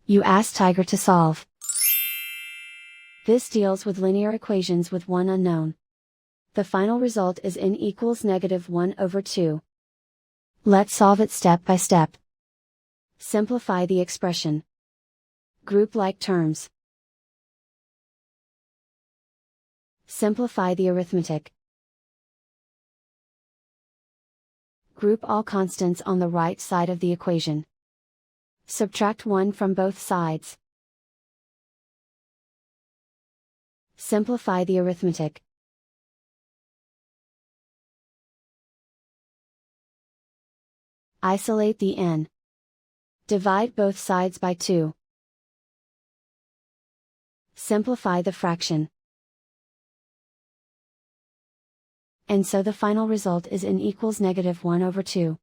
You ask Tiger to solve. This deals with linear equations with one unknown. The final result is n equals -1/2. Let's solve it step by step. Simplify the expression. Group like terms. Simplify the arithmetic. Group all constants on the right side of the equation. Subtract 1 from both sides. Simplify the arithmetic. Isolate the n. Divide both sides by 2. Simplify the fraction. And so the final result is n equals -1/2.